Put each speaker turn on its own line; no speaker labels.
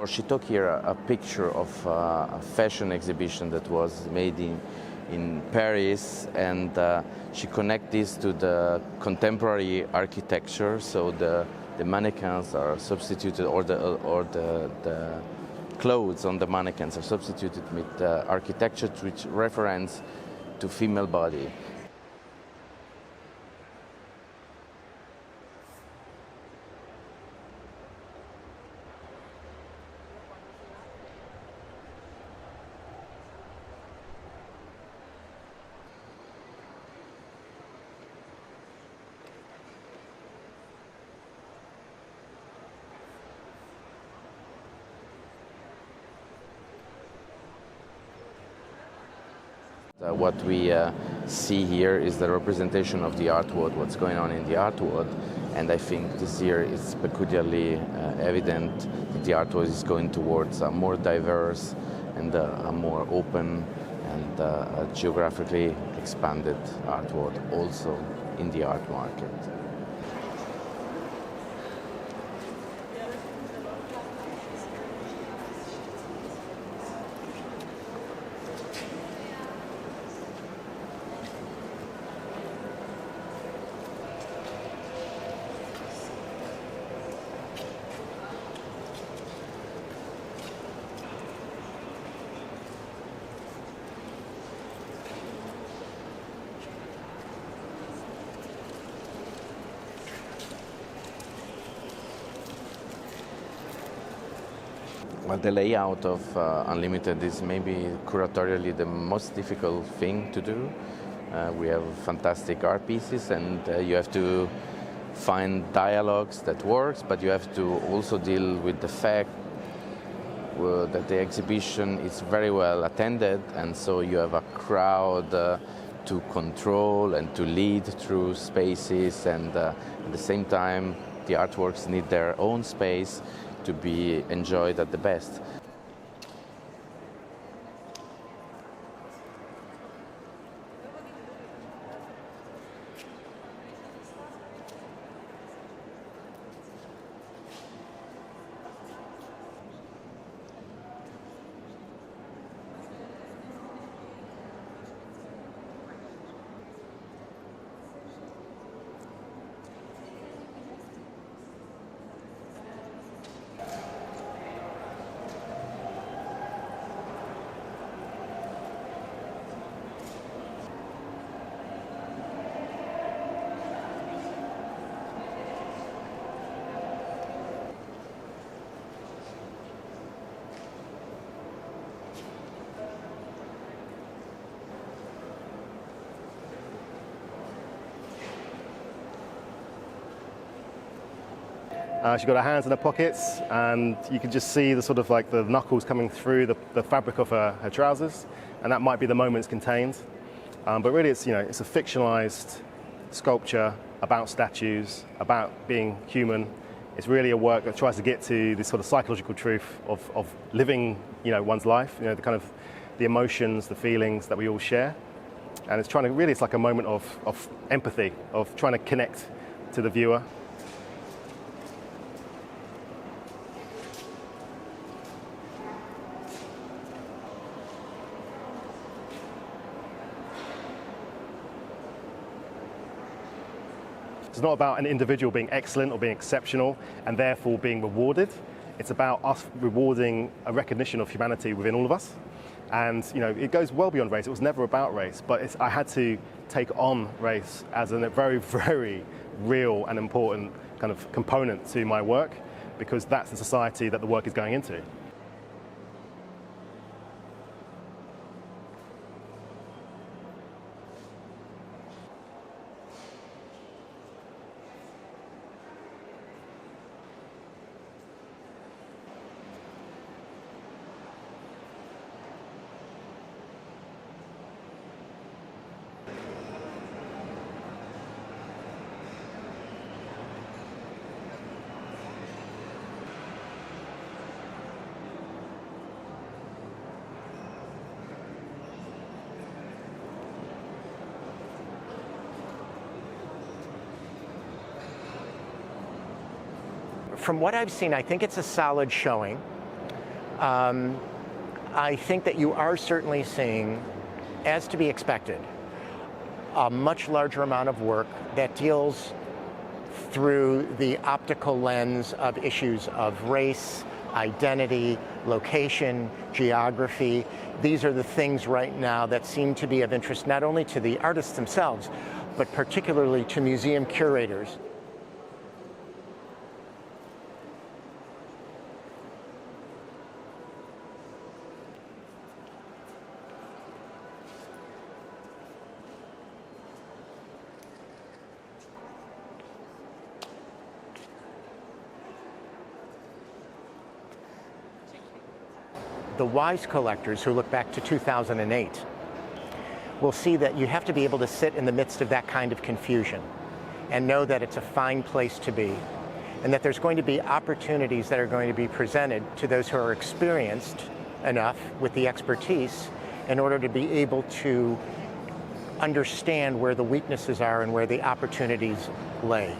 She took here a picture of a fashion exhibition that was made in Paris, and she connected this to the contemporary architecture. So the mannequins are substituted, or the clothes on the mannequins are substituted with architecture which reference to female body. What we see here is the representation of the art world, what's going on in the art world, and I think this year it's peculiarly evident that the art world is going towards a more diverse and a more open and a geographically expanded art world, also in the art market. Well, the layout of Unlimited is maybe curatorially the most difficult thing to do. We have fantastic art pieces, and you have to find dialogues that works, but you have to also deal with the fact that the exhibition is very well attended, and so you have a crowd to control and to lead through spaces, and at the same time the artworks need their own space to be enjoyed at the best.
She's got her hands in her pockets, and you can just see the sort of like the knuckles coming through the fabric of her trousers, and that might be the moment it's contained. But really, it's a fictionalized sculpture about statues, about being human. It's really a work that tries to get to this sort of psychological truth of living, one's life. The kind of the emotions, the feelings that we all share, and it's trying to really, it's like a moment of empathy, of trying to connect to the viewer. It's not about an individual being excellent or being exceptional and therefore being rewarded. It's about us rewarding a recognition of humanity within all of us. And it goes well beyond race. It was never about race, but I had to take on race as a very, very real and important kind of component to my work, because that's the society that the work is going into.
From what I've seen, I think it's a solid showing. I think that you are certainly seeing, as to be expected, a much larger amount of work that deals through the optical lens of issues of race, identity, location, geography. These are the things right now that seem to be of interest not only to the artists themselves, but particularly to museum curators. The wise collectors who look back to 2008 will see that you have to be able to sit in the midst of that kind of confusion and know that it's a fine place to be, and that there's going to be opportunities that are going to be presented to those who are experienced enough with the expertise in order to be able to understand where the weaknesses are and where the opportunities lay.